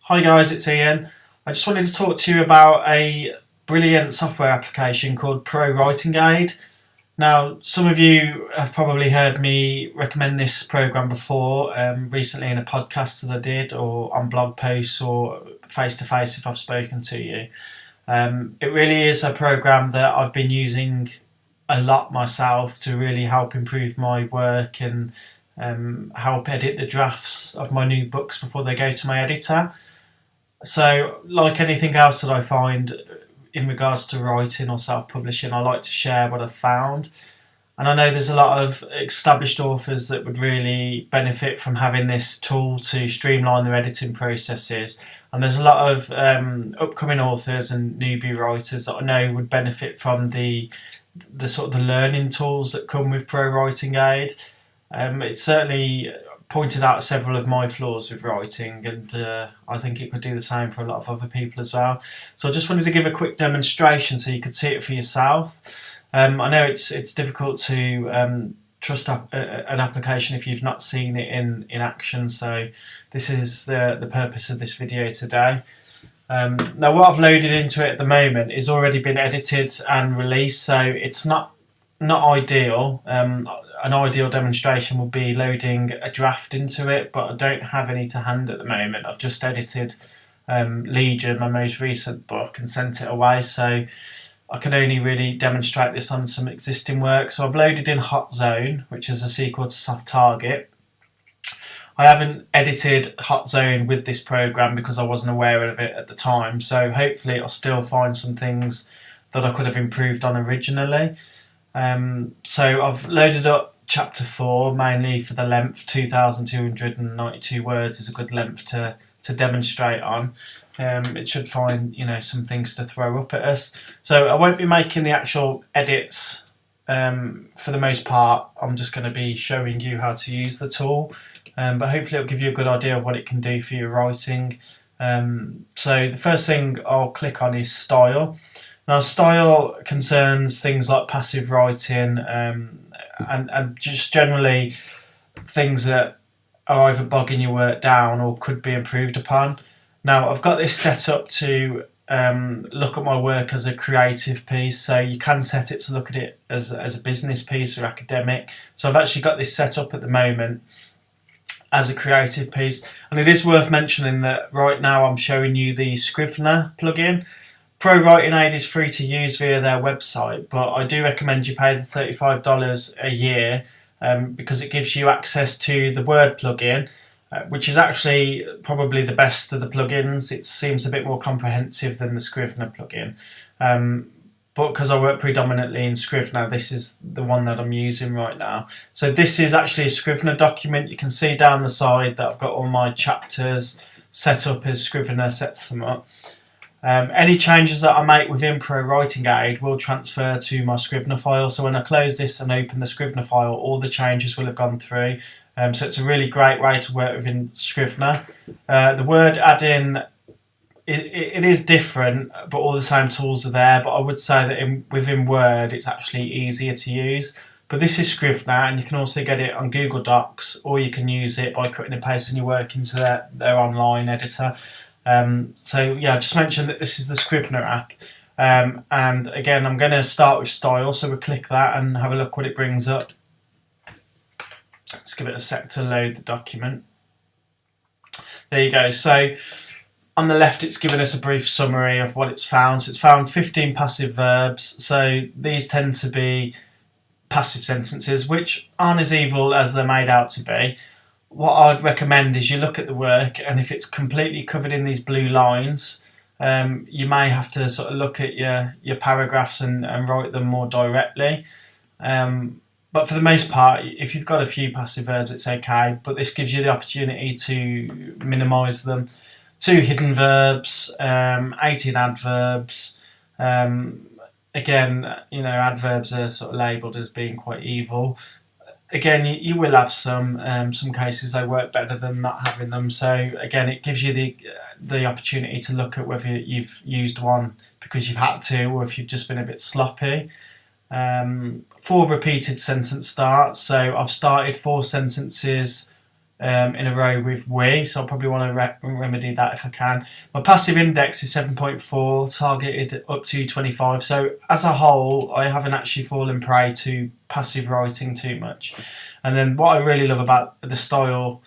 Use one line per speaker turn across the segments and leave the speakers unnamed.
Hi guys, it's Ian. I just wanted to talk to you about a brilliant software application called ProWritingAid. Now, some of you have probably heard me recommend this program before, recently in a podcast that I did, or on blog posts, or face to face if I've spoken to you. It really is a program that I've been using a lot myself to really help improve my work and help edit the drafts of my new books before they go to my editor. So, like anything else that I find in regards to writing or self-publishing, I like to share what I've found. And I know there's a lot of established authors that would really benefit from having this tool to streamline their editing processes. And there's a lot of upcoming authors and newbie writers that I know would benefit from the sort of the learning tools that come with ProWritingAid. It certainly pointed out several of my flaws with writing, and I think it could do the same for a lot of other people as well. So I just wanted to give a quick demonstration so you could see it for yourself. I know it's difficult to trust an application if you've not seen it in action, so this is the purpose of this video today. Now what I've loaded into it at the moment is already been edited and released, so it's not ideal. An ideal demonstration would be loading a draft into it, but I don't have any to hand at the moment. I've just edited Legion, my most recent book, and sent it away, so I can only really demonstrate this on some existing work. So I've loaded in Hot Zone, which is a sequel to Soft Target. I haven't edited Hot Zone with this program because I wasn't aware of it at the time, so hopefully I'll still find some things that I could have improved on originally. So I've loaded up chapter 4 mainly for the length. 2,292 words is a good length to demonstrate on. It should find some things to throw up at us. So I won't be making the actual edits for the most part. I'm just going to be showing you how to use the tool, but hopefully it'll give you a good idea of what it can do for your writing. So the first thing I'll click on is Style. Now, style concerns things like passive writing and just generally things that are either bogging your work down or could be improved upon. Now, I've got this set up to look at my work as a creative piece, so you can set it to look at it as a business piece or academic. So I've actually got this set up at the moment as a creative piece, and it is worth mentioning that right now I'm showing you the Scrivener plugin. ProWritingAid is free to use via their website, but I do recommend you pay the $35 a year because it gives you access to the Word plugin, which is actually probably the best of the plugins. It seems a bit more comprehensive than the Scrivener plugin. But because I work predominantly in Scrivener, this is the one that I'm using right now. So this is actually a Scrivener document. You can see down the side that I've got all my chapters set up as Scrivener sets them up. Any changes that I make within ProWritingAid will transfer to my Scrivener file. So when I close this and open the Scrivener file, all the changes will have gone through. So it's a really great way to work within Scrivener. The word add-in, it is different, but all the same tools are there. But I would say that within Word, it's actually easier to use. But this is Scrivener, and you can also get it on Google Docs, or you can use it by cutting and pasting your work into their online editor. So yeah, I just mentioned that this is the Scrivener app, and again I'm going to start with Style, so we'll click that and have a look what it brings up. Let's give it a sec to load the document. There you go. So on the left it's given us a brief summary of what it's found. So it's found 15 passive verbs, so these tend to be passive sentences which aren't as evil as they're made out to be. What I'd recommend is you look at the work, and if it's completely covered in these blue lines, you may have to sort of look at your paragraphs and write them more directly. But for the most part, if you've got a few passive verbs, it's okay, but this gives you the opportunity to minimise them. 2 hidden verbs, 18 adverbs. Again, adverbs are sort of labelled as being quite evil. Again, you will have some cases they work better than not having them. So again, it gives you the opportunity to look at whether you've used one because you've had to, or if you've just been a bit sloppy. 4 repeated sentence starts. So I've started 4 sentences in a row with we, so I'll probably want to remedy that if I can. My passive index is 7.4, targeted up to 25, so as a whole I haven't actually fallen prey to passive writing too much. And then what I really love about the style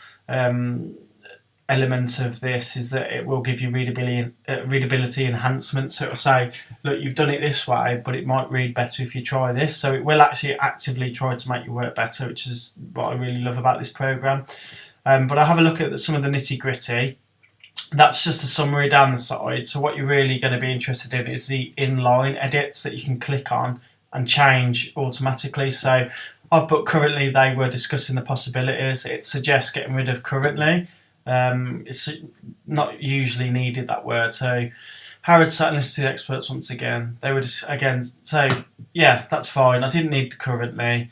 element of this is that it will give you readability enhancements. So it'll say, look, you've done it this way, but it might read better if you try this. So it will actually actively try to make your work better, which is what I really love about this program. But I have a look at some of the nitty gritty. That's just a summary down the side. So what you're really going to be interested in is the inline edits that you can click on and change automatically. So I've put currently, they were discussing the possibilities. It suggests getting rid of currently. It's not usually needed, that word. So Howard sat and listened to the experts once again. They were just, again, so yeah, that's fine. I didn't need the currently.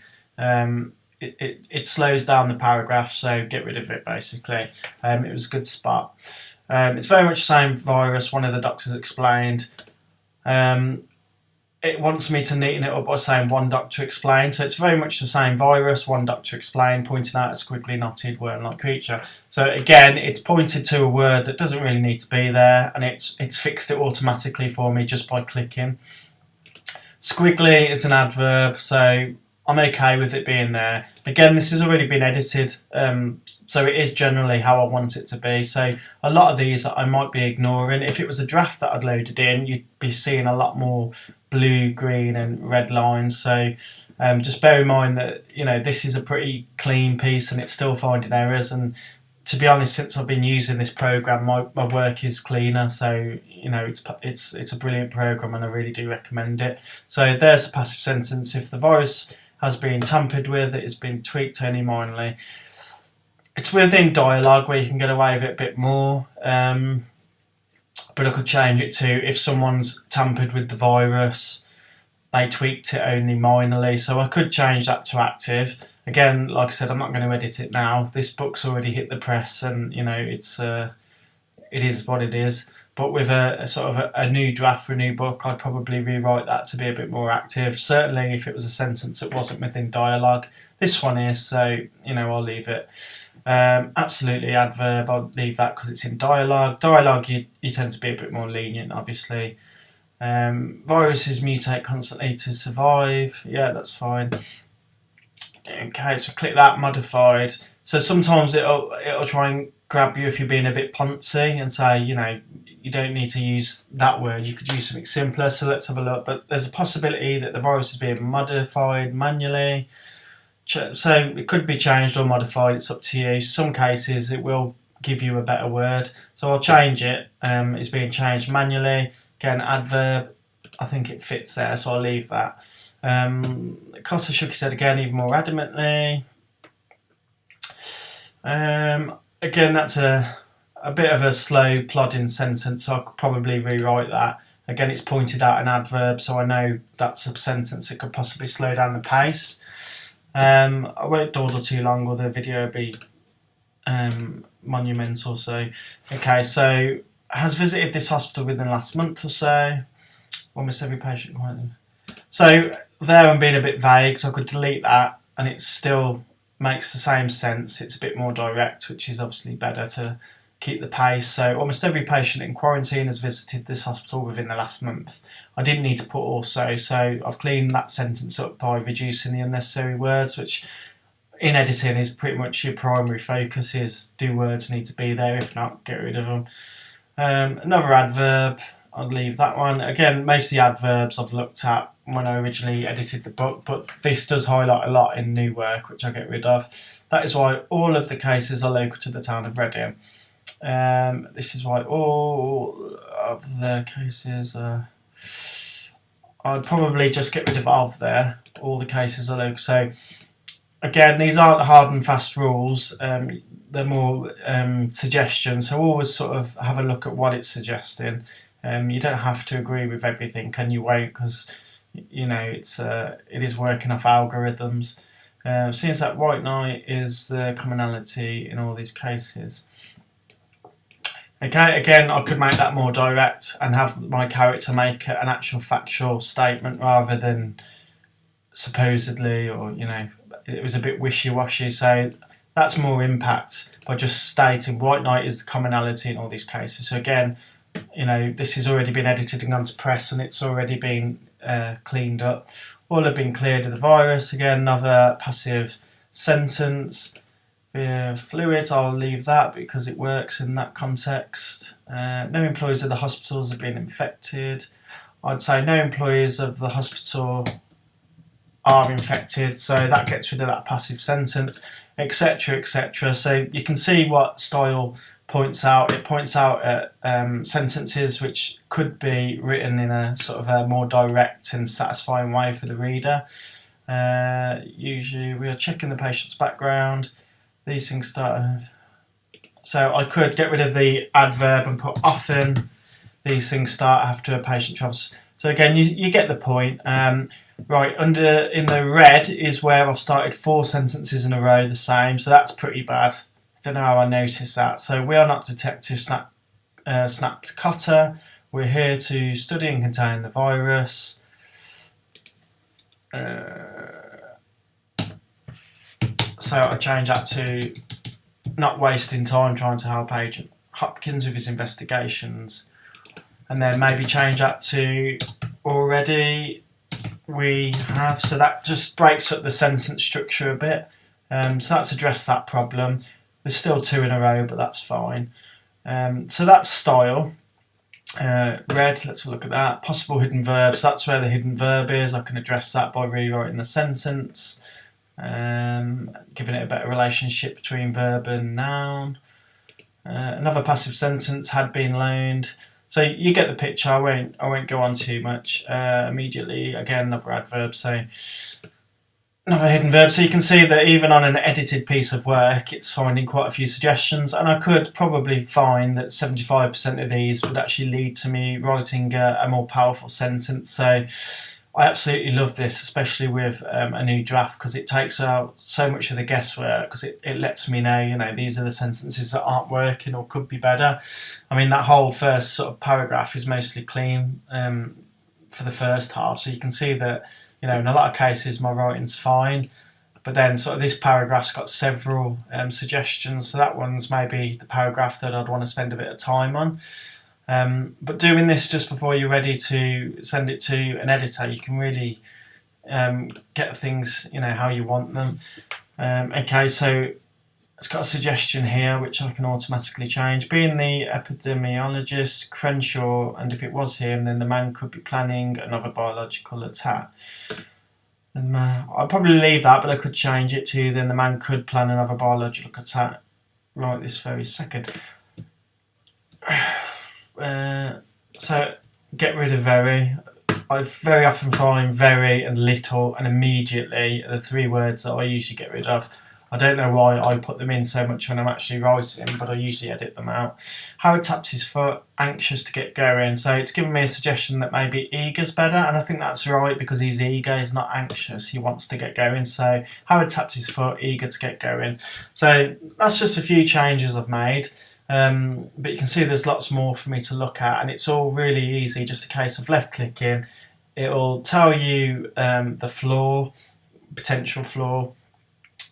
It slows down the paragraph, so get rid of it basically. It was a good spot. It's very much the same virus, one of the doctors explained. It wants me to neaten it up by saying one doctor explained. So it's very much the same virus, one doctor explained, pointing out a squiggly knotted worm-like creature. So again, it's pointed to a word that doesn't really need to be there, and it's fixed it automatically for me just by clicking. Squiggly is an adverb, so I'm okay with it being there. Again, this has already been edited, so it is generally how I want it to be. So a lot of these I might be ignoring. If it was a draft that I'd loaded in, you'd be seeing a lot more blue, green and red lines. So just bear in mind that, you know, this is a pretty clean piece and it's still finding errors. And to be honest, since I've been using this program, my work is cleaner. So, you know, it's a brilliant program and I really do recommend it. So there's a passive sentence. If the virus has been tampered with, it has been tweaked only minorly. It's within dialogue where you can get away with it a bit more, but I could change it to, if someone's tampered with the virus, they tweaked it only minorly. So I could change that to active. Again, like I said, I'm not going to edit it now. This book's already hit the press, and you know it is what it is. But with a sort of a new draft for a new book, I'd probably rewrite that to be a bit more active. Certainly if it was a sentence that wasn't within dialogue. This one is, so, you know, I'll leave it. Absolutely adverb, I'll leave that because it's in dialogue. Dialogue, you tend to be a bit more lenient, obviously. Viruses mutate constantly to survive. Yeah, that's fine. Okay, so click that, modified. So sometimes it'll try and grab you if you're being a bit poncy and say, you know, you don't need to use that word, you could use something simpler. So let's have a look. But there's a possibility that the virus is being modified manually. So it could be changed or modified, it's up to you. Some cases it will give you a better word. So I'll change it. It's being changed manually. Again, adverb, I think it fits there, so I'll leave that. Cotter shook his head again, even more adamantly. Again, that's a bit of a slow, plodding sentence, so I could probably rewrite that. Again, it's pointed out an adverb, so I know that's a sentence that could possibly slow down the pace. I won't dawdle too long, or the video will be monumental. So, okay, so has visited this hospital within the last month or so. Almost every patient. So there I'm being a bit vague, so I could delete that, and it still makes the same sense. It's a bit more direct, which is obviously better to keep the pace. So almost every patient in quarantine has visited this hospital within the last month. I didn't need to put also, so I've cleaned that sentence up by reducing the unnecessary words, which in editing is pretty much your primary focus, is do words need to be there? If not, get rid of them. Another adverb, I'll leave that one. Again, most of the adverbs I've looked at when I originally edited the book, but this does highlight a lot in new work, which I'll get rid of. That is why all of the cases are local to the town of Reading. This is why all of the cases are... I'd probably just get rid of there. All the cases are local. So, again, these aren't hard and fast rules. They're more suggestions. So always sort of have a look at what it's suggesting. You don't have to agree with everything, and you won't, because you know it is working off algorithms. Seems that white knight is the commonality in all these cases. Okay, again, I could make that more direct and have my character make an actual factual statement rather than supposedly, or, you know, it was a bit wishy-washy. So that's more impact by just stating white knight is the commonality in all these cases. So again, this has already been edited and gone to press, and it's already been cleaned up. All have been cleared of the virus. Again, another passive sentence. Fluids, I'll leave that because it works in that context. No employees of the hospitals have been infected. I'd say no employees of the hospital are infected, so that gets rid of that passive sentence, etc., etc. So you can see what style points out. It points out at sentences which could be written in a sort of a more direct and satisfying way for the reader. Usually we are checking the patient's background. These things start. So I could get rid of the adverb and put often these things start after a patient travels. So again, you get the point. Right, in the red is where I've started 4 sentences in a row the same, so that's pretty bad. I don't know how I noticed that. So we are not detective snapped Cotter. We're here to study and contain the virus. So I change that to not wasting time trying to help Agent Hopkins with his investigations. And then maybe change that to already we have, so that just breaks up the sentence structure a bit. So that's addressed that problem. There's still 2 in a row, but that's fine. So that's style. Red, let's look at that. Possible hidden verbs, that's where the hidden verb is. I can address that by rewriting the sentence, giving it a better relationship between verb and noun. Another passive sentence, had been loaned. So you get the picture. I won't go on too much. Immediately, again, another adverb. So another hidden verb. So you can see that even on an edited piece of work, it's finding quite a few suggestions. And I could probably find that 75% of these would actually lead to me writing a more powerful sentence. So I absolutely love this, especially with a new draft, because it takes out so much of the guesswork, because it lets me know, these are the sentences that aren't working or could be better. I mean, that whole first sort of paragraph is mostly clean for the first half, so you can see that, in a lot of cases my writing's fine, but then sort of this paragraph's got several suggestions, so that one's maybe the paragraph that I'd want to spend a bit of time on. But doing this just before you're ready to send it to an editor, you can really get things, how you want them. Okay, so it's got a suggestion here which I can automatically change. Being the epidemiologist, Crenshaw, and if it was him, then the man could be planning another biological attack. And I'll probably leave that, but I could change it to then the man could plan another biological attack right this very second. So get rid of very. I very often find very and little and immediately are the 3 words that I usually get rid of. I don't know why I put them in so much when I'm actually writing, but I usually edit them out. Howard taps his foot, anxious to get going. So it's given me a suggestion that maybe eager's better, and I think that's right because he's eager, he's not anxious, he wants to get going. So Howard taps his foot, eager to get going. So that's just a few changes I've made. But you can see there's lots more for me to look at, and it's all really easy, just a case of left clicking. It'll tell you the flaw, potential flaw,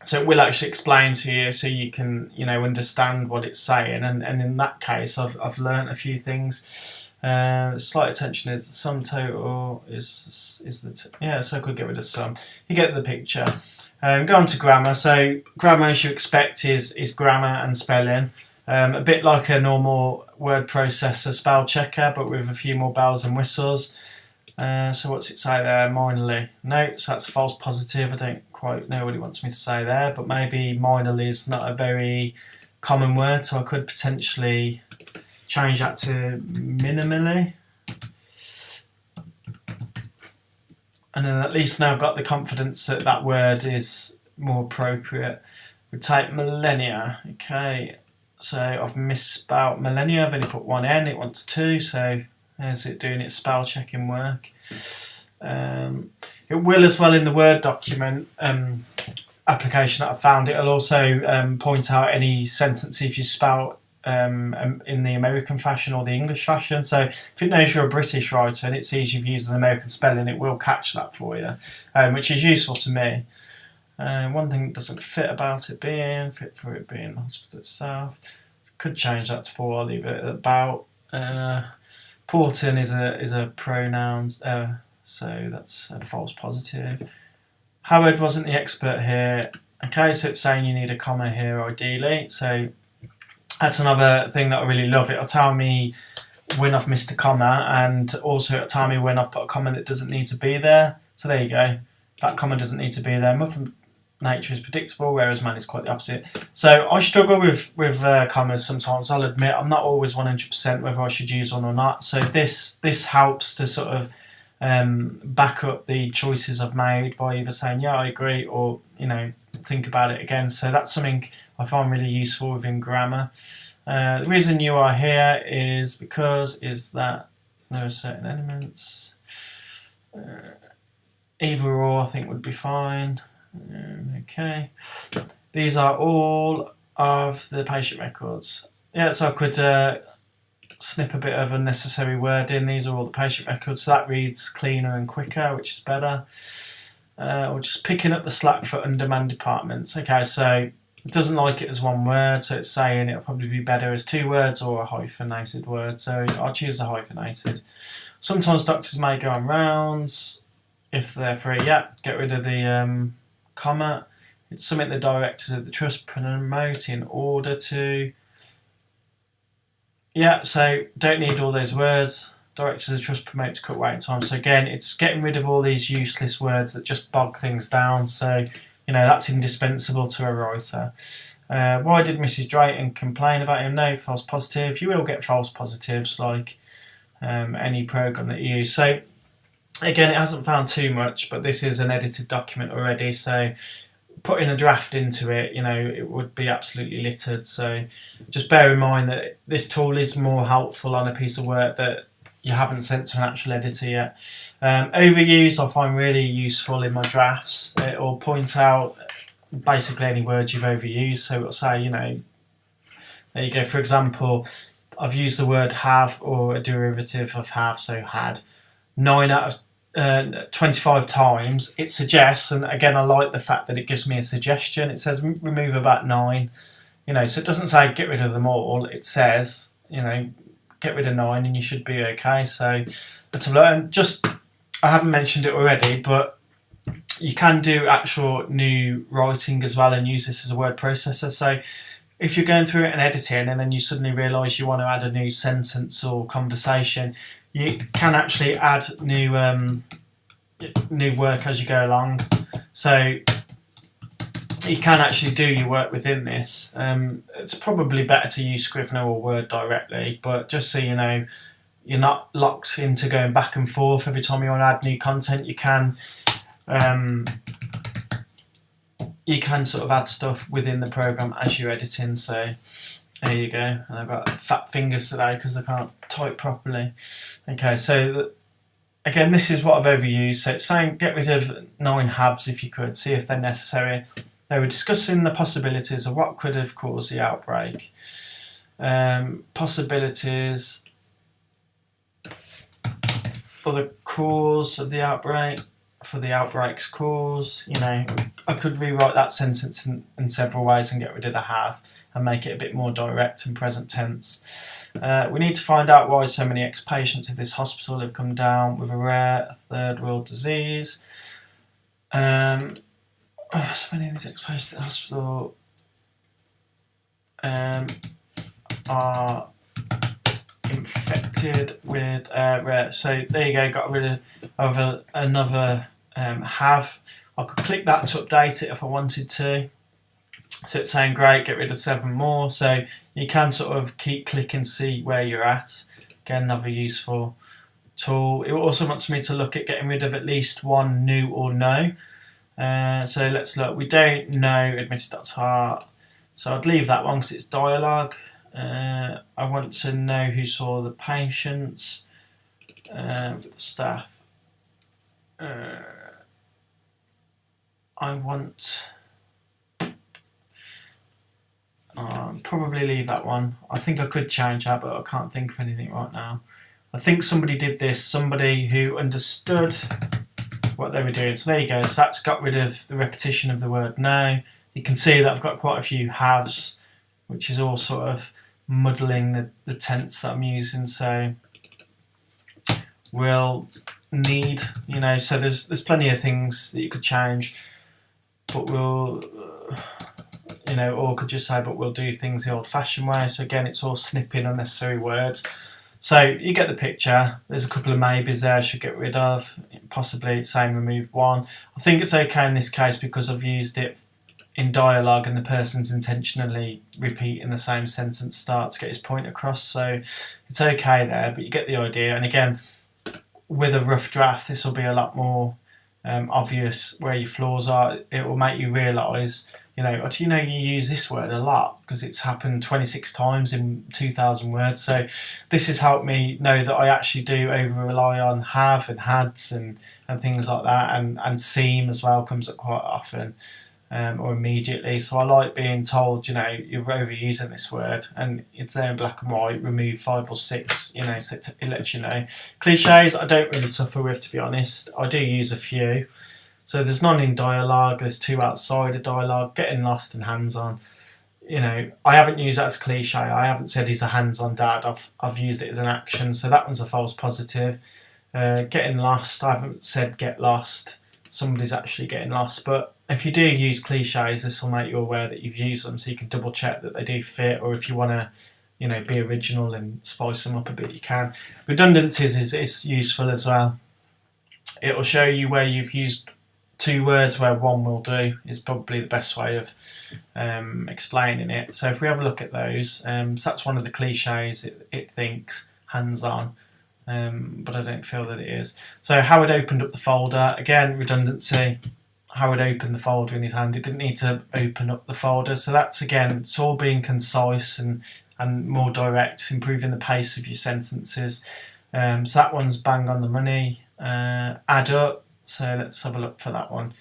so it will actually explain to you so you can understand what it's saying, and in that case I've learnt a few things. Slight attention is the sum total is the so I could get rid of sum. You get the picture. Go on to grammar. So grammar, as you expect, is grammar and spelling. A bit like a normal word processor spell checker, but with a few more bells and whistles. So what's it say there? Minorly. No, so that's false positive. I don't quite know what it wants me to say there, but maybe minorly is not a very common word, so I could potentially change that to minimally. And then at least now I've got the confidence that that word is more appropriate. We type millennia. Okay. So I've misspelled millennia, I've only put 1 N, it wants 2, so there's it doing its spell checking work. It will as well in the Word document application that I found, it'll also point out any sentence if you spell in the American fashion or the English fashion. So if it knows you're a British writer and it sees you've used an American spelling, it will catch that for you, which is useful to me. One thing that doesn't fit about it being, fit for it being the hospital itself. Could change that to for, I'll leave it at about. Porton is a pronoun, so that's a false positive. Howard wasn't the expert here. Okay, so it's saying you need a comma here ideally. So that's another thing that I really love. It'll tell me when I've missed a comma, and also it'll tell me when I've put a comma that doesn't need to be there. So there you go. That comma doesn't need to be there. Mother Nature is predictable, whereas man is quite the opposite. So I struggle with commas sometimes. I'll admit I'm not always 100% whether I should use one or not. So this helps to sort of back up the choices I've made by either saying yeah I agree or think about it again. So that's something I find really useful within grammar. The reason you are here is that there are certain elements. Either or I think would be fine. Okay, these are all of the patient records. Yeah, so I could snip a bit of unnecessary word in. These are all the patient records, so that reads cleaner and quicker, which is better. We're just picking up the slack for undemand departments. Okay, so it doesn't like it as one word, so it's saying it'll probably be better as two words or a hyphenated word, so I'll choose a hyphenated. Sometimes doctors may go on rounds if they're free. Yeah, get rid of the comma. It's something the directors of the trust promote in order to. Yeah, so don't need all those words. Directors of the trust promote to cut waiting time. So again, it's getting rid of all these useless words that just bog things down. So that's indispensable to a writer. Why did Mrs. Drayton complain about him? No, false positive. You will get false positives like any program that you use. So again, it hasn't found too much, but this is an edited document already, so putting a draft into it, it would be absolutely littered. So just bear in mind that this tool is more helpful on a piece of work that you haven't sent to an actual editor yet. Overuse I find really useful in my drafts. It will point out basically any words you've overused, so it'll say, there you go, for example, I've used the word have or a derivative of have, so had, 9 out of 25 times. It suggests, and again I like the fact that it gives me a suggestion. It says remove about 9, so it doesn't say get rid of them all. It says get rid of 9 and you should be okay. So let's have a look. And just, I haven't mentioned it already, but you can do actual new writing as well and use this as a word processor. So if you're going through it and editing and then you suddenly realise you want to add a new sentence or conversation, you can actually add new work as you go along. So you can actually do your work within this. It's probably better to use Scrivener or Word directly, but just so you know, you're not locked into going back and forth every time you want to add new content. You can sort of add stuff within the program as you're editing. So there you go. And I've got fat fingers today because I can't type properly. Okay, so again, this is what I've overused. So it's saying get rid of 9 haves if you could, see if they're necessary. They were discussing the possibilities of what could have caused the outbreak. Possibilities for the cause of the outbreak, for the outbreak's cause. I could rewrite that sentence in several ways and get rid of the have and make it a bit more direct and present tense. We need to find out why so many ex-patients of this hospital have come down with a rare third world disease. So many of these ex-patients at the hospital are infected with rare. So there you go, got rid of another have. I could click that to update it if I wanted to. So it's saying great, get rid of 7 more. So you can sort of keep clicking, see where you're at. Again, another useful tool. It also wants me to look at getting rid of at least 1 new or no. So let's look. We don't know admitted Dr. So I'd leave that one because it's dialogue. I want to know who saw the patients, the staff. I want probably leave that one. I think I could change that, but I can't think of anything right now. I think somebody did this, somebody who understood what they were doing. So there you go. So that's got rid of the repetition of the word no. You can see that I've got quite a few haves, which is all sort of muddling the tense that I'm using. So we'll need, you know, so there's plenty of things that you could change, but we'll, you know, or could just say, but we'll do things the old-fashioned way. So again, it's all snipping unnecessary words. So you get the picture. There's a couple of maybes there I should get rid of, possibly saying remove one. I think it's okay in this case because I've used it in dialogue and the person's intentionally repeating the same sentence start to get his point across. So it's okay there, but you get the idea. And again, with a rough draft, this will be a lot more obvious where your flaws are. It will make you realise, you know, do you know you use this word a lot because it's happened 26 times in 2,000 words. So this has helped me know that I actually do over rely on have and hads and things like that, and seem as well comes up quite often. Or immediately. So I like being told, you know, you're overusing this word, and it's there in black and white, remove 5 or 6, you know, so it lets you know. Cliches I don't really suffer with, to be honest. I do use a few. So there's none in dialogue, there's 2 outside of dialogue, getting lost and hands-on. You know, I haven't used that as a cliche. I haven't said he's a hands-on dad. I've used it as an action, so that one's a false positive. Getting lost, I haven't said get lost. Somebody's actually getting lost. But if you do use cliches, this will make you aware that you've used them, so you can double check that they do fit, or if you want to, you know, be original and spice them up a bit, you can. Redundancies is useful as well. It will show you where you've used 2 words where one will do, is probably the best way of explaining it. So if we have a look at those, so that's one of the cliches. It thinks hands-on. But I don't feel that it is. So Howard opened up the folder. Again, redundancy. Howard opened the folder in his hand. It didn't need to open up the folder. So that's, again, it's all being concise and more direct, improving the pace of your sentences. So that one's bang on the money. Add up. So let's have a look for that one.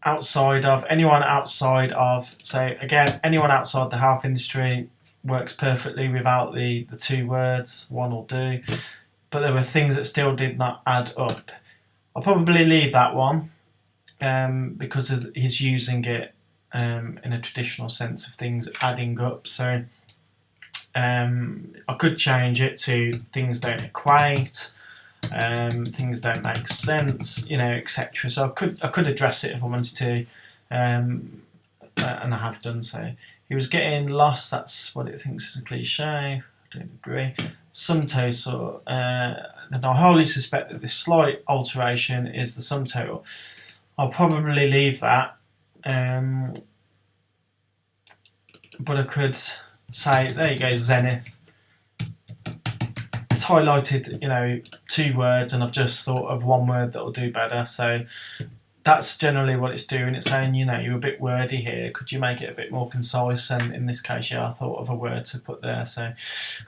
Outside of, anyone outside of, so again, anyone outside the health industry works perfectly without the 2 words, one will do, but there were things that still did not add up. I'll probably leave that one because he's using it in a traditional sense of things adding up. So I could change it to things don't equate, things don't make sense, you know, etc. So I could address it if I wanted to, and I have done so. He was getting lost, that's what it thinks is a cliche. I don't agree. Sum total, then I wholly suspect that this slight alteration is the sum total. I'll probably leave that, but I could say, there you go, zenith. It's highlighted, you know, 2 words, and I've just thought of 1 word that will do better. So that's generally what it's doing. It's saying, you know, you're a bit wordy here. Could you make it a bit more concise? And in this case, yeah, I thought of a word to put there. So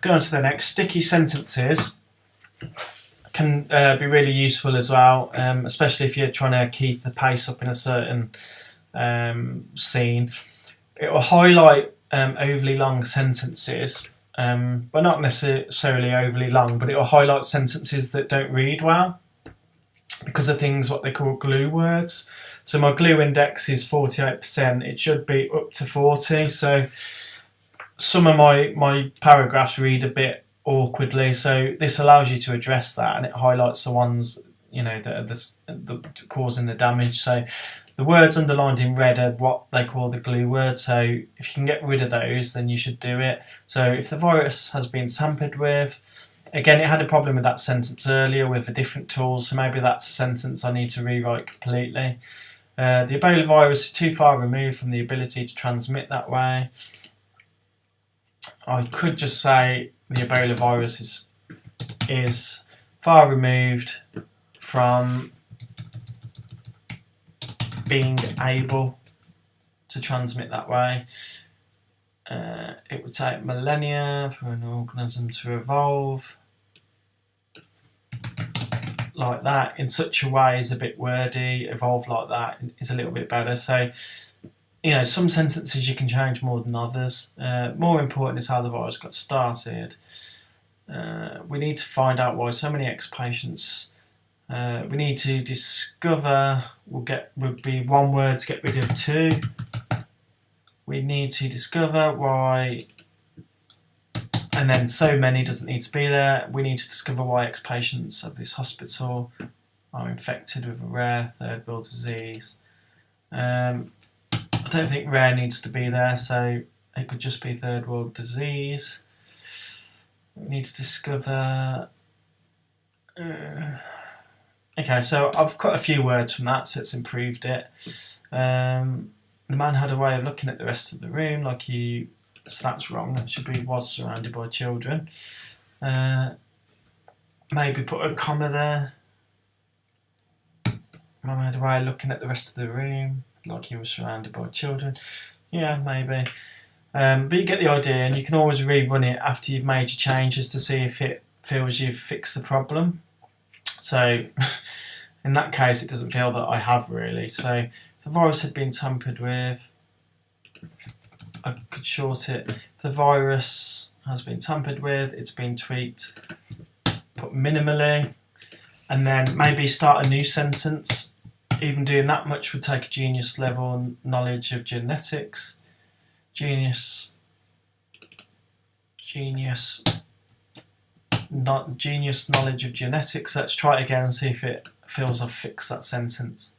going on to the next. Sticky sentences can be really useful as well, especially if you're trying to keep the pace up in a certain scene. It will highlight overly long sentences, but not necessarily overly long, but it will highlight sentences that don't read well, because of things what they call glue words. So my glue index is 48%. It should be up to 40. So some of my paragraphs read a bit awkwardly. So this allows you to address that, and it highlights the ones, you know, that are causing the damage. So the words underlined in red are what they call the glue words. So if you can get rid of those, then you should do it. So if the virus has been tampered with, again, it had a problem with that sentence earlier with a different tool, so maybe that's a sentence I need to rewrite completely. The Ebola virus is too far removed from the ability to transmit that way. I could just say the Ebola virus is far removed from being able to transmit that way. It would take millennia for an organism to evolve. Like that, in such a way, is a bit wordy. Evolve like that is a little bit better. So, you know, some sentences you can change more than others. More important is how the virus got started. We need to find out why so many ex-patients We need to discover, would be one word to get rid of 2. We need to discover why, and then so many doesn't need to be there. We need to discover why ex-patients of this hospital are infected with a rare third world disease. I don't think rare needs to be there, so it could just be third world disease. We need to discover... okay, so I've cut a few words from that, so it's improved it. The man had a way of looking at the rest of the room, like he... So that's wrong, that should be was surrounded by children. Maybe put a comma there. The man had a way of looking at the rest of the room, like he was surrounded by children. Yeah, maybe. But you get the idea, and you can always rerun it after you've made your changes to see if it feels you've fixed the problem. So in that case, it doesn't feel that I have really. So the virus had been tampered with. I could short it. The virus has been tampered with. It's been tweaked. Put minimally. And then maybe start a new sentence. Even doing that much would take a genius level knowledge of genetics. Genius knowledge of genetics. Let's try it again and see if it feels I've fixed that sentence.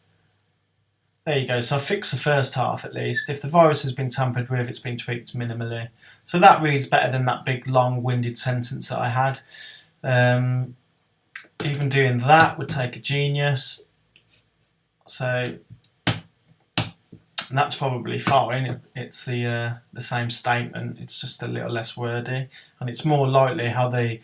There you go, so I fixed the first half at least. If the virus has been tampered with, it's been tweaked minimally. So that reads better than that big long-winded sentence that I had. Even doing that would take a genius. So that's probably fine. It's the same statement, it's just a little less wordy. And it's more likely how the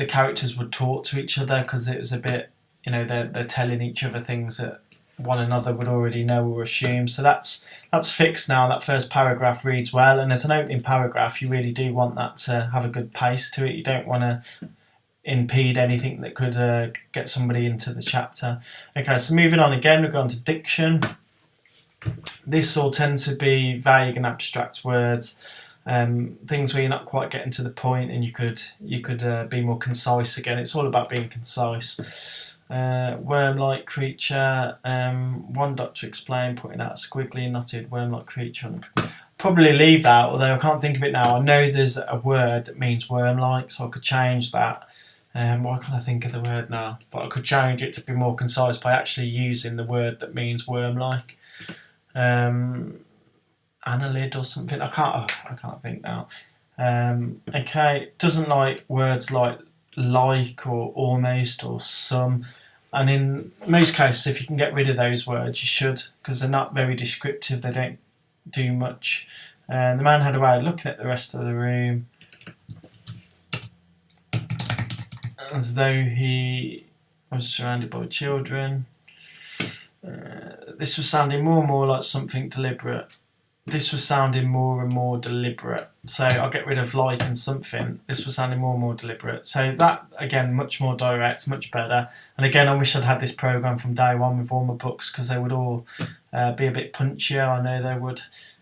characters would talk to each other, because it was a bit, you know, they're telling each other things that one another would already know or assume. So that's fixed now. That first paragraph reads well, and as an opening paragraph you really do want that to have a good pace to it. You don't want to impede anything that could get somebody into the chapter. Okay, so moving on again, we're going to diction. This all tends to be vague and abstract words, things where you're not quite getting to the point, and you could be more concise again. It's all about being concise. Worm-like creature, one doctor explained, putting out a squiggly knotted worm-like creature. Probably leave that, although I can't think of it now. I know there's a word that means worm-like, so I could change that. Why can't I think of the word now? But I could change it to be more concise by actually using the word that means worm-like. Annelid or something. I can't think now. Okay, doesn't like words like or almost or some. And in most cases, if you can get rid of those words, you should, because they're not very descriptive. They don't do much. The man had a way of looking at the rest of the room as though he was surrounded by children. This was sounding more and more like something deliberate. This was sounding more and more deliberate. So I'll get rid of like and something. This was sounding more and more deliberate. So that, again, much more direct, much better. And again, I wish I'd had this programme from day one with all my books, because they would all be a bit punchier. I know they would.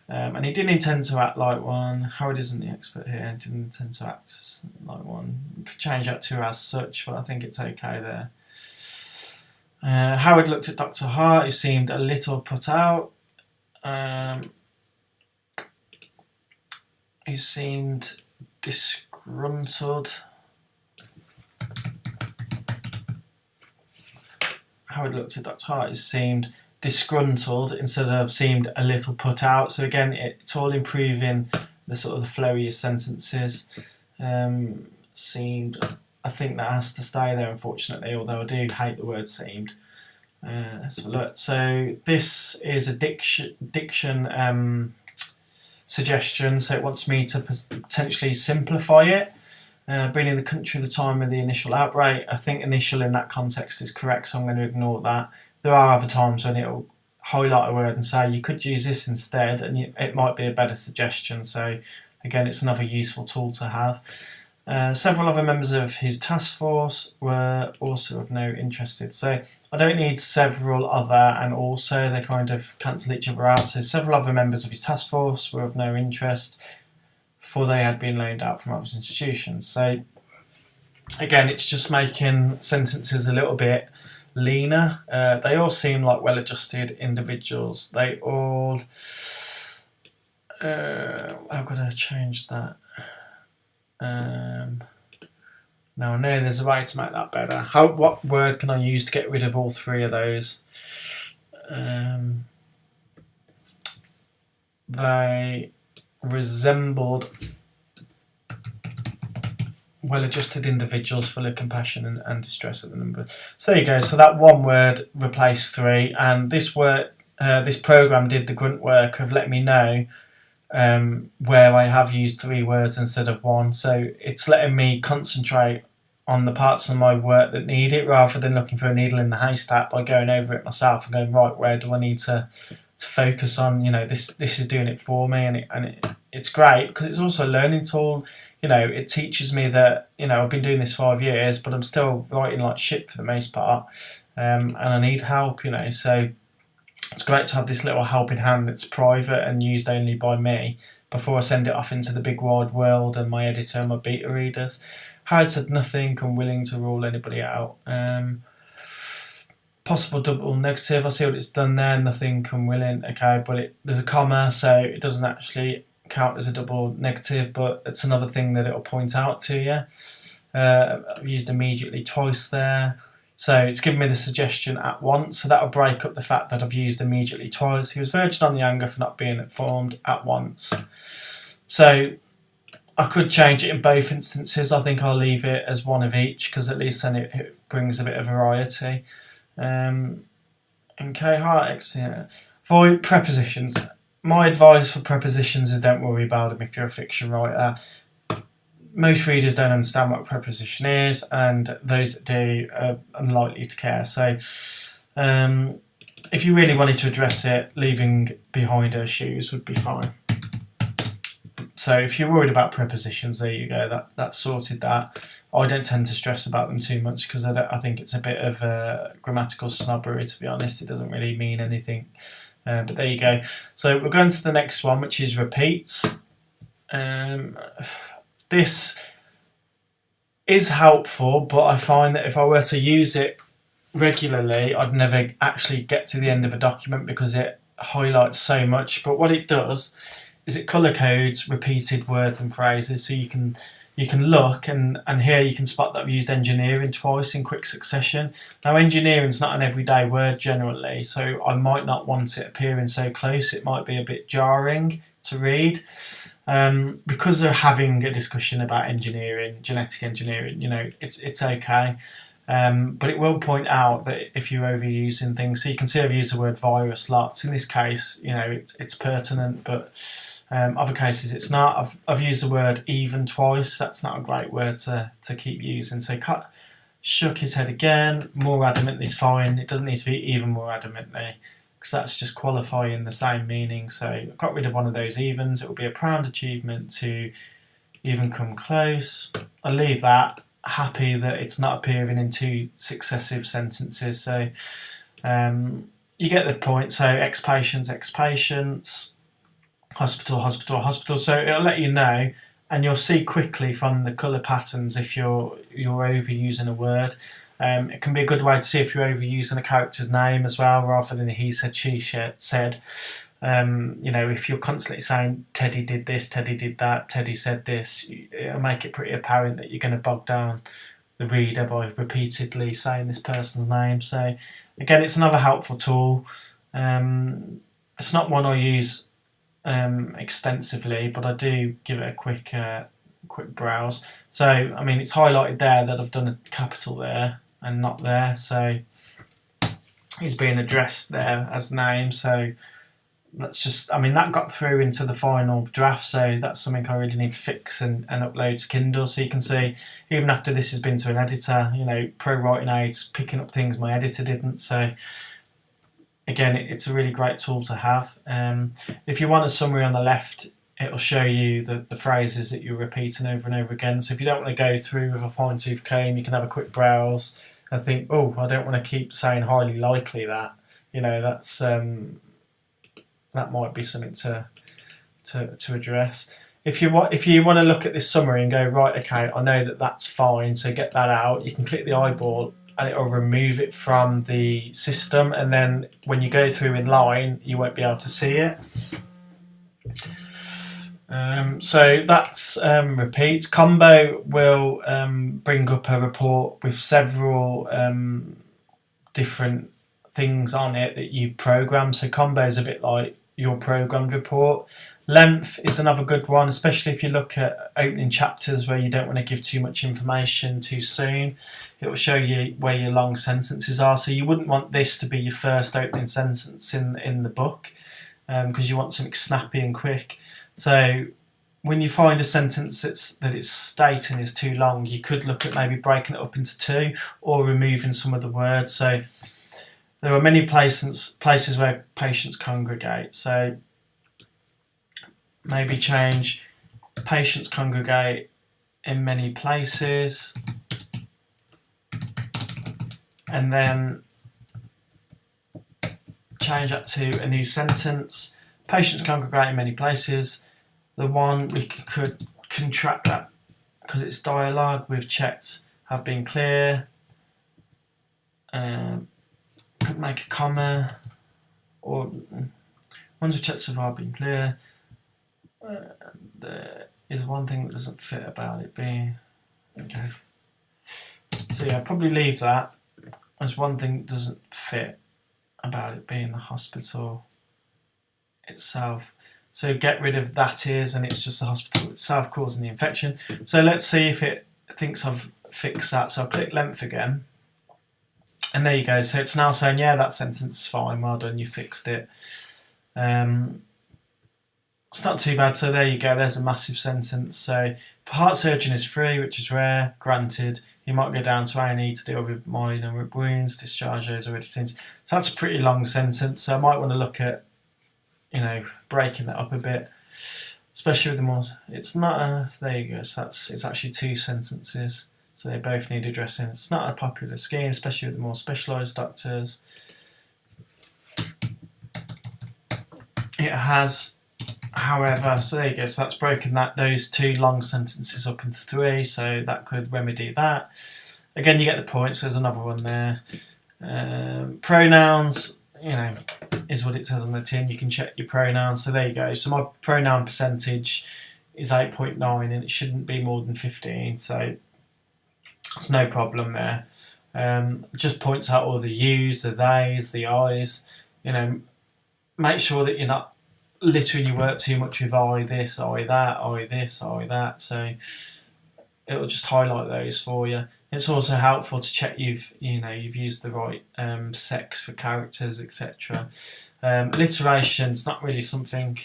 And he didn't intend to act like one. Howard isn't the expert here. He didn't intend to act like one. You could change that to as such, but I think it's okay there. Howard looked at Dr. Hart, who seemed a little put out. Who seemed disgruntled. Howard looked at Dr. Hart, who seemed disgruntled instead of seemed a little put out. So again, it's all improving the sort of the flowier sentences. Seemed, I think that has to stay there, unfortunately, although I do hate the word seemed. So look, so this is a diction suggestion, so it wants me to potentially simplify it. Being in the country at the time of the initial outbreak, I think initial in that context is correct, so I'm going to ignore that. There are other times when it'll highlight a word and say you could use this instead, and it might be a better suggestion. So again, it's another useful tool to have. Several other members of his task force were also of no interest. So I don't need several other and also, they kind of cancel each other out. So several other members of his task force were of no interest, for they had been loaned out from other institutions. So again, it's just making sentences a little bit leaner. They all seem like well-adjusted individuals. They all... I've got to change that. Now I know there's a way to make that better. What word can I use to get rid of all three of those? They resembled well-adjusted individuals full of compassion and distress at the number. So there you go. So that one word replaced three, and this program did the grunt work of letting me know where I have used three words instead of one. So it's letting me concentrate on the parts of my work that need it, rather than looking for a needle in the haystack by going over it myself and going, right, where do I need to focus on? You know, this is doing it for me, and it's great because it's also a learning tool. You know, it teaches me that, you know, I've been doing this 5 years, but I'm still writing like shit for the most part, and I need help. You know, so it's great to have this little helping hand that's private and used only by me before I send it off into the big wide world and my editor and my beta readers. Harry said nothing, I'm willing to rule anybody out. Possible double negative, I see what it's done there, nothing, I'm willing. Okay, but there's a comma, so it doesn't actually count as a double negative, but it's another thing that it'll point out to you. I've used immediately twice there. So it's given me the suggestion at once, so that'll break up the fact that I've used immediately twice. He was verging on the anger for not being informed at once. So I could change it in both instances. I think I'll leave it as one of each, because at least then it brings a bit of variety. Okay, heart excellent. Avoid prepositions. My advice for prepositions is don't worry about them if you're a fiction writer. Most readers don't understand what a preposition is, and those that do are unlikely to care. So if you really wanted to address it, leaving behind her shoes would be fine. So if you're worried about prepositions, there you go, that's sorted that. I don't tend to stress about them too much because I think it's a bit of grammatical snobbery, to be honest. It doesn't really mean anything. But there you go. So we're going to the next one, which is repeats. This is helpful, but I find that if I were to use it regularly, I'd never actually get to the end of a document because it highlights so much. But what it does is it colour codes repeated words and phrases, so you can look and here you can spot that I've used engineering twice in quick succession. Now engineering's not an everyday word generally, so I might not want it appearing so close. It might be a bit jarring to read. Because they're having a discussion about engineering, genetic engineering, you know, it's okay. But it will point out that if you're overusing things, so you can see I've used the word virus lots. In this case, you know, it's pertinent, but other cases it's not. I've used the word even twice. That's not a great word to keep using. So shook his head again. More adamantly is fine. It doesn't need to be even more adamantly, because that's just qualifying the same meaning. So I got rid of one of those evens. It will be a proud achievement to even come close. I'll leave that, happy that it's not appearing in two successive sentences. So you get the point. So ex-patients, hospital, hospital, hospital. So it'll let you know, and you'll see quickly from the colour patterns if you're overusing a word. It can be a good way to see if you're overusing a character's name as well, rather than he said, she said. You know, if you're constantly saying Teddy did this, Teddy did that, Teddy said this, it'll make it pretty apparent that you're going to bog down the reader by repeatedly saying this person's name. So again, it's another helpful tool. It's not one I use extensively, but I do give it a quick browse. So I mean, it's highlighted there that I've done a capital there and not there, so he's being addressed there as name. So that's just, I mean, that got through into the final draft, so that's something I really need to fix and upload to Kindle. So you can see, even after this has been to an editor, you know, ProWritingAid's picking up things my editor didn't. So again, it's a really great tool to have. If you want a summary on the left, it'll show you the phrases that you're repeating over and over again. So if you don't want to go through with a fine-tooth comb, you can have a quick browse and think, oh, I don't want to keep saying highly likely that. You know, that's that might be something to address. If you want to look at this summary and go, right, okay, I know that's fine, so get that out, you can click the eyeball and it'll remove it from the system, and then when you go through in line you won't be able to see it. So that's repeats. Combo will bring up a report with several different things on it that you've programmed. So combo is a bit like your programmed report. Length is another good one, especially if you look at opening chapters where you don't want to give too much information too soon. It will show you where your long sentences are. So you wouldn't want this to be your first opening sentence in the book, because you want something snappy and quick. So when you find a sentence that it's stating is too long, you could look at maybe breaking it up into two or removing some of the words. So there are many places where patients congregate. So maybe change patients congregate in many places, and then change that to a new sentence. Patients congregate in many places. The one we could contract that because it's dialogue. We've checked have been clear. Could make a comma, or ones we've checked so far have been clear. There is one thing that doesn't fit about it being okay. So yeah, I'll probably leave that as one thing that doesn't fit about it being the hospital itself. So get rid of that is, and it's just the hospital itself causing the infection. So let's see if it thinks I've fixed that. So I'll click length again, and there you go. So it's now saying, yeah, that sentence is fine, well done, you fixed it. It's not too bad. So there you go, there's a massive sentence. So if heart surgeon is free, which is rare, granted, you might go down to A&E to deal with minor wounds, discharge those already seen. So that's a pretty long sentence. So I might want to look at, breaking that up a bit, especially with the more, it's not there you go, so it's actually two sentences, so they both need addressing. It's not a popular scheme, especially with the more specialised doctors. It has, however, so there you go, so that's broken those two long sentences up into three, so that could remedy that. Again, you get the point, so there's another one there. Pronouns, is what it says on the tin. You can check your pronouns. So there you go. So my pronoun percentage is 8.9 and it shouldn't be more than 15. So it's no problem there. Just points out all the yous, the theys, the I's. Make sure that you're not littering your work too much with I this, I that, I this, I that. So it'll just highlight those for you. It's also helpful to check you've used the right sex for characters, etc. Alliteration's not really something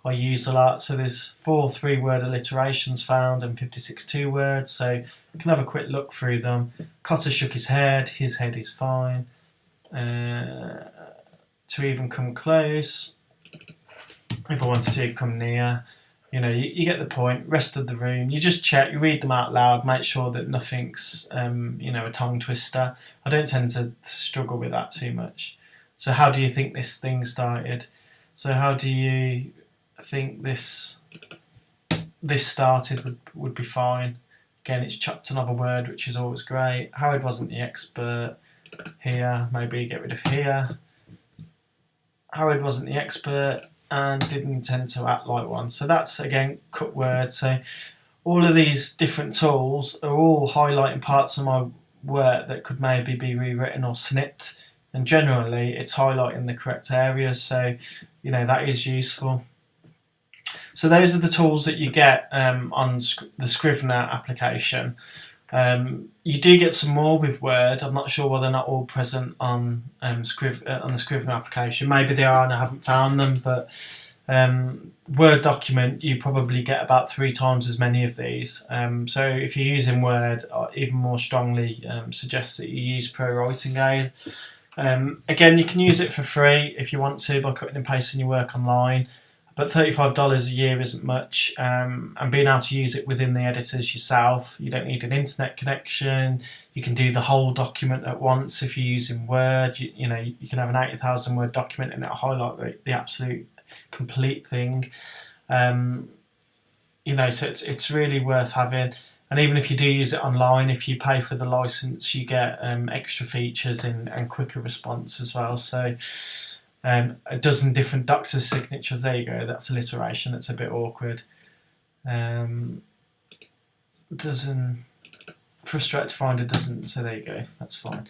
I use a lot. So there's 4 3-word alliterations found and 56 2-words. So you can have a quick look through them. Cotter shook his head is fine. To even come close. If I wanted to come near. You get the point. Rest of the room, you just check, you read them out loud, make sure that nothing's, a tongue twister. I don't tend to struggle with that too much. So how do you think this thing started? So how do you think this started would be fine? Again, it's chopped another word, which is always great. Howard wasn't the expert here. Maybe get rid of here. Howard wasn't the expert and didn't intend to act like one. So that's, again, cut word. So all of these different tools are all highlighting parts of my work that could maybe be rewritten or snipped. And generally, it's highlighting the correct areas. So, that is useful. So those are the tools that you get on the Scrivener application. You do get some more with Word. I'm not sure whether they're not all present on the Scrivener application. Maybe they are and I haven't found them, but Word document, you probably get about 3 times as many of these. So if you're using Word, I even more strongly suggest that you use ProWritingAid. Again, you can use it for free if you want to by cutting and pasting your work online. But $35 a year isn't much, and being able to use it within the editors yourself, you don't need an internet connection. You can do the whole document at once if you're using Word. You can have an 80,000 word document and it'll highlight the absolute complete thing. So it's really worth having. And even if you do use it online, if you pay for the license, you get extra features and quicker response as well. So a dozen different doctor's signatures. There you go. That's alliteration. That's a bit awkward. Dozen. Frustrated to find a dozen. So there you go. That's fine.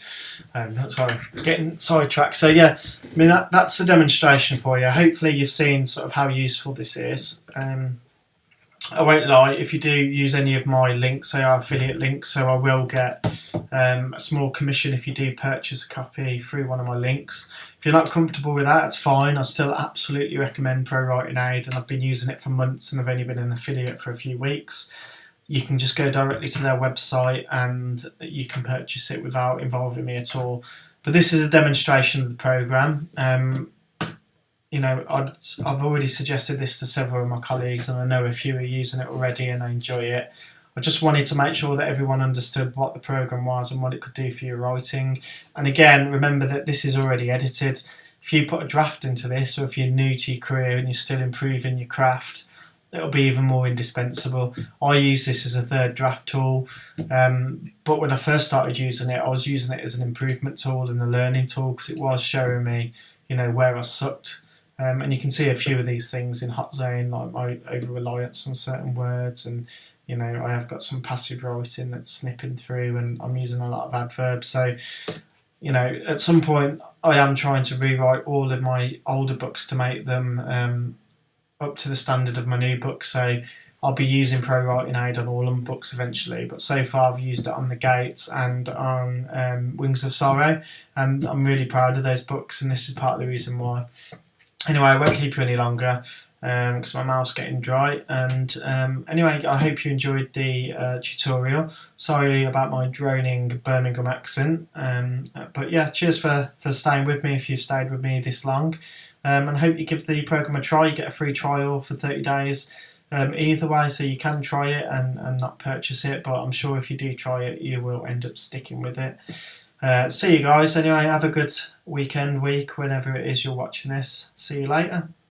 Sorry, getting sidetracked. So yeah, I mean that's a demonstration for you. Hopefully you've seen sort of how useful this is. I won't lie, if you do use any of my links, they are affiliate links, so I will get a small commission if you do purchase a copy through one of my links. If you're not comfortable with that, it's fine. I still absolutely recommend ProWritingAid, and I've been using it for months and I've only been an affiliate for a few weeks. You can just go directly to their website and you can purchase it without involving me at all. But this is a demonstration of the program. You know, I've already suggested this to several of my colleagues, and I know a few are using it already and they enjoy it. I just wanted to make sure that everyone understood what the program was and what it could do for your writing. And again, remember that this is already edited. If you put a draft into this, or if you're new to your career and you're still improving your craft, it'll be even more indispensable. I use this as a third draft tool, but when I first started using it, I was using it as an improvement tool and a learning tool, because it was showing me, you know, where I sucked. And you can see a few of these things in Hot Zone, like my over-reliance on certain words, and you know, I have got some passive writing that's snipping through, and I'm using a lot of adverbs. So, you know, at some point I am trying to rewrite all of my older books to make them up to the standard of my new book. So I'll be using ProWritingAid on all of my books eventually, but so far I've used it on The Gates and on Wings of Sorrow, and I'm really proud of those books, and this is part of the reason why. Anyway, I won't keep you any longer because my mouth's getting dry. And anyway, I hope you enjoyed the tutorial. Sorry about my droning Birmingham accent. But yeah, cheers for staying with me if you've stayed with me this long. And I hope you give the program a try. You get a free trial for 30 days. Either way, so you can try it and not purchase it. But I'm sure if you do try it, you will end up sticking with it. See you guys. Anyway, have a good week, whenever it is you're watching this. See you later.